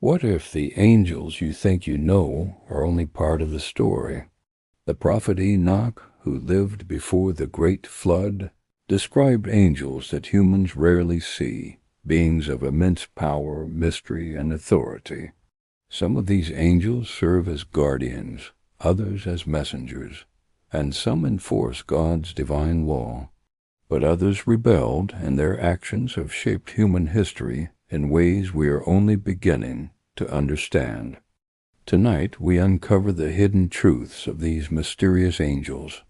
What if the angels you think you know are only part of the story? The prophet Enoch, who lived before the great flood, described angels that humans rarely see, beings of immense power, mystery, and authority. Some of these angels serve as guardians, others as messengers, and some enforce God's divine law. But others rebelled, and their actions have shaped human history in ways we are only beginning to understand. Tonight we uncover the hidden truths of these mysterious angels.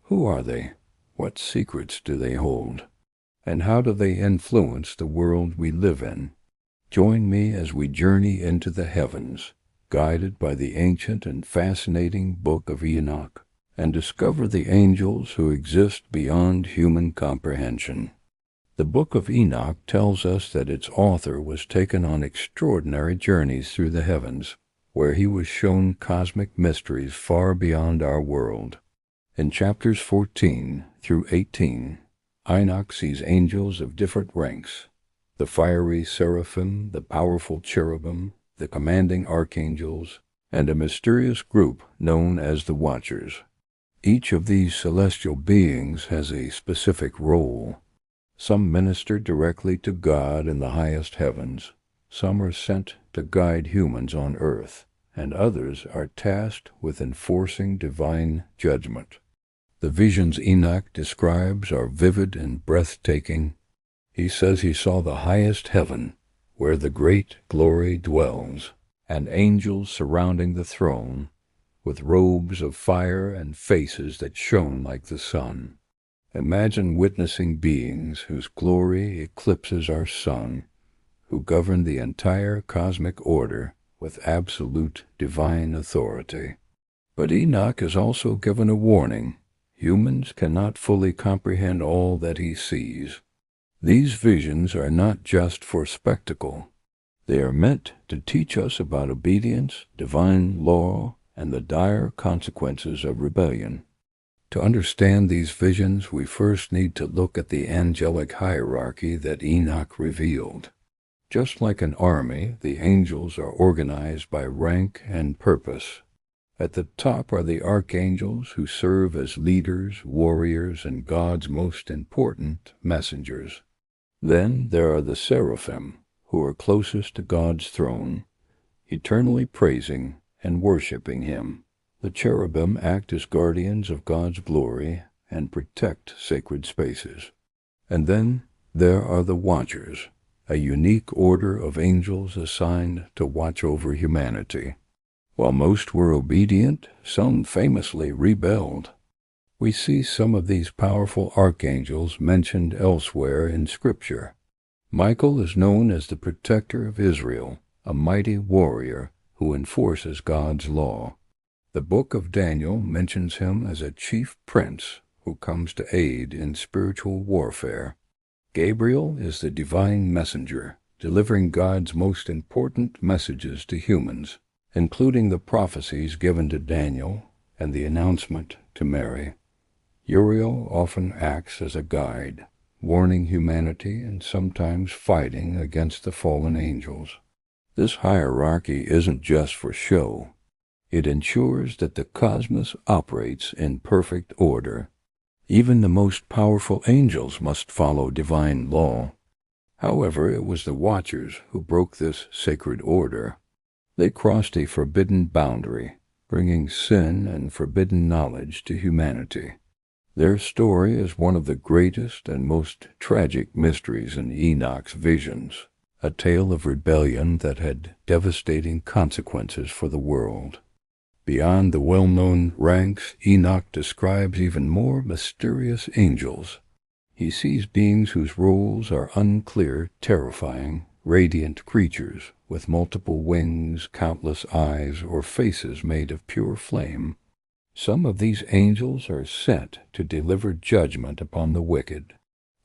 Who are they? What secrets do they hold? And how do they influence the world we live in? Join me as we journey into the heavens, guided by the ancient and fascinating Book of Enoch, and discover the angels who exist beyond human comprehension. The Book of Enoch tells us that its author was taken on extraordinary journeys through the heavens, where he was shown cosmic mysteries far beyond our world. In chapters 14 through 18, Enoch sees angels of different ranks: the fiery seraphim, the powerful cherubim, the commanding archangels, and a mysterious group known as the Watchers. Each of these celestial beings has a specific role. Some minister directly to God in the highest heavens, some are sent to guide humans on earth, and others are tasked with enforcing divine judgment. The visions Enoch describes are vivid and breathtaking. He says he saw the highest heaven, where the great glory dwells, and angels surrounding the throne, with robes of fire and faces that shone like the sun. Imagine witnessing beings whose glory eclipses our sun, who govern the entire cosmic order with absolute divine authority. But Enoch is also given a warning. Humans cannot fully comprehend all that he sees. These visions are not just for spectacle. They are meant to teach us about obedience, divine law, and the dire consequences of rebellion. To understand these visions, we first need to look at the angelic hierarchy that Enoch revealed. Just like an army, the angels are organized by rank and purpose. At the top are the archangels, who serve as leaders, warriors, and God's most important messengers. Then there are the seraphim, who are closest to God's throne, eternally praising and worshiping Him. The cherubim act as guardians of God's glory and protect sacred spaces. And then there are the Watchers, a unique order of angels assigned to watch over humanity. While most were obedient, some famously rebelled. We see some of these powerful archangels mentioned elsewhere in Scripture. Michael is known as the protector of Israel, a mighty warrior who enforces God's law. The book of Daniel mentions him as a chief prince who comes to aid in spiritual warfare. Gabriel is the divine messenger, delivering God's most important messages to humans, including the prophecies given to Daniel and the announcement to Mary. Uriel often acts as a guide, warning humanity and sometimes fighting against the fallen angels. This hierarchy isn't just for show. It ensures that the cosmos operates in perfect order. Even the most powerful angels must follow divine law. However, it was the Watchers who broke this sacred order. They crossed a forbidden boundary, bringing sin and forbidden knowledge to humanity. Their story is one of the greatest and most tragic mysteries in Enoch's visions, a tale of rebellion that had devastating consequences for the world. Beyond the well-known ranks, Enoch describes even more mysterious angels. He sees beings whose roles are unclear, terrifying, radiant creatures with multiple wings, countless eyes, or faces made of pure flame. Some of these angels are sent to deliver judgment upon the wicked.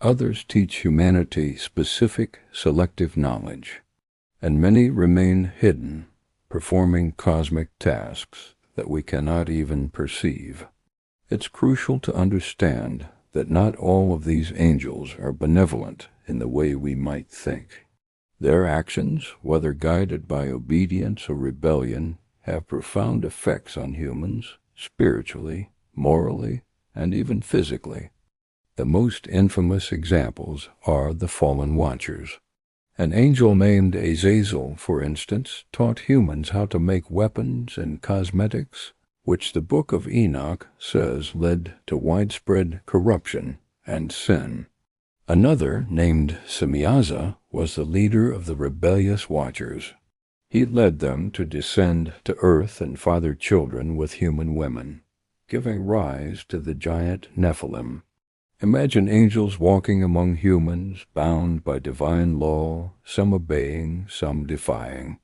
Others teach humanity specific, selective knowledge. And many remain hidden, performing cosmic tasks that we cannot even perceive. It's crucial to understand that not all of these angels are benevolent in the way we might think. Their actions, whether guided by obedience or rebellion, have profound effects on humans, spiritually, morally, and even physically. The most infamous examples are the fallen watchers. An angel named Azazel, for instance, taught humans how to make weapons and cosmetics, which the Book of Enoch says led to widespread corruption and sin. Another, named Semyaza, was the leader of the rebellious watchers. He led them to descend to earth and father children with human women, giving rise to the giant Nephilim. Imagine angels walking among humans, bound by divine law, some obeying, some defying.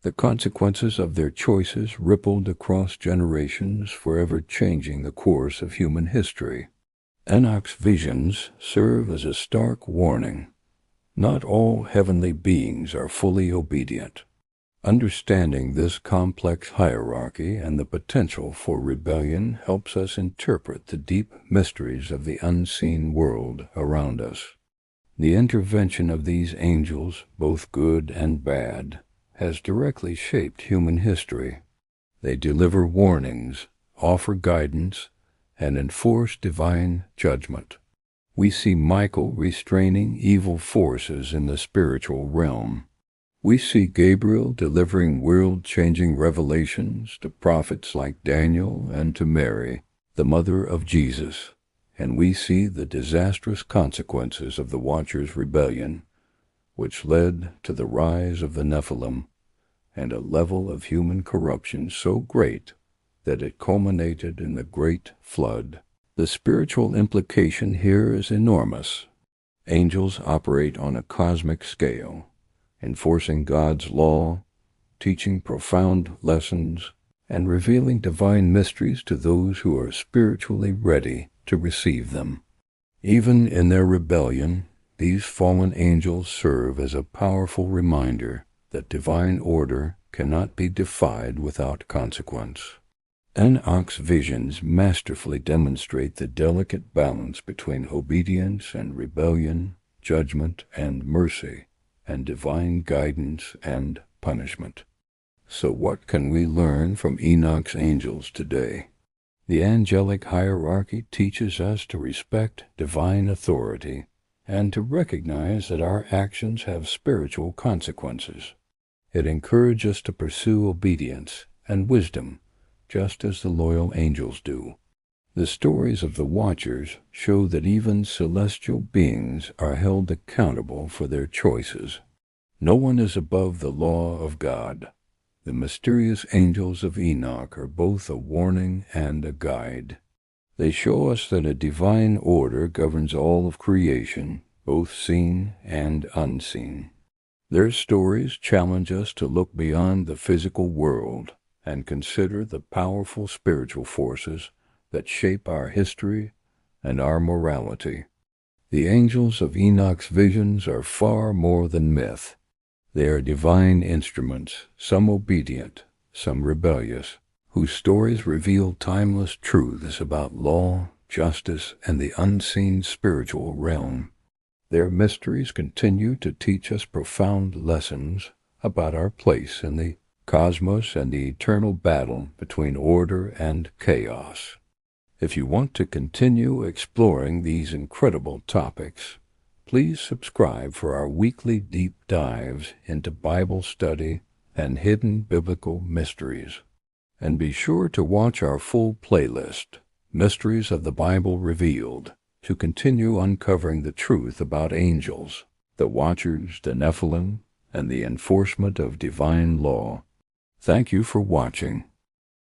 The consequences of their choices rippled across generations, forever changing the course of human history. Enoch's visions serve as a stark warning. Not all heavenly beings are fully obedient. Understanding this complex hierarchy and the potential for rebellion helps us interpret the deep mysteries of the unseen world around us. The intervention of these angels, both good and bad, has directly shaped human history. They deliver warnings, offer guidance, and enforce divine judgment. We see Michael restraining evil forces in the spiritual realm. We see Gabriel delivering world-changing revelations to prophets like Daniel and to Mary, the mother of Jesus, and we see the disastrous consequences of the Watchers' rebellion, which led to the rise of the Nephilim and a level of human corruption so great that it culminated in the Great Flood. The spiritual implication here is enormous. Angels operate on a cosmic scale, enforcing God's law, teaching profound lessons, and revealing divine mysteries to those who are spiritually ready to receive them. Even in their rebellion, these fallen angels serve as a powerful reminder that divine order cannot be defied without consequence. Enoch's visions masterfully demonstrate the delicate balance between obedience and rebellion, judgment and mercy, and divine guidance and punishment. So what can we learn from Enoch's angels today? The angelic hierarchy teaches us to respect divine authority and to recognize that our actions have spiritual consequences. It encourages us to pursue obedience and wisdom, just as the loyal angels do. The stories of the Watchers show that even celestial beings are held accountable for their choices. No one is above the law of God. The mysterious angels of Enoch are both a warning and a guide. They show us that a divine order governs all of creation, both seen and unseen. Their stories challenge us to look beyond the physical world and consider the powerful spiritual forces that shape our history and our morality. The angels of Enoch's visions are far more than myth. They are divine instruments, some obedient, some rebellious, whose stories reveal timeless truths about law, justice, and the unseen spiritual realm. Their mysteries continue to teach us profound lessons about our place in the cosmos and the eternal battle between order and chaos. If you want to continue exploring these incredible topics, please subscribe for our weekly deep dives into Bible study and hidden biblical mysteries. And be sure to watch our full playlist, Mysteries of the Bible Revealed, to continue uncovering the truth about angels, the Watchers, the Nephilim, and the enforcement of divine law. Thank you for watching.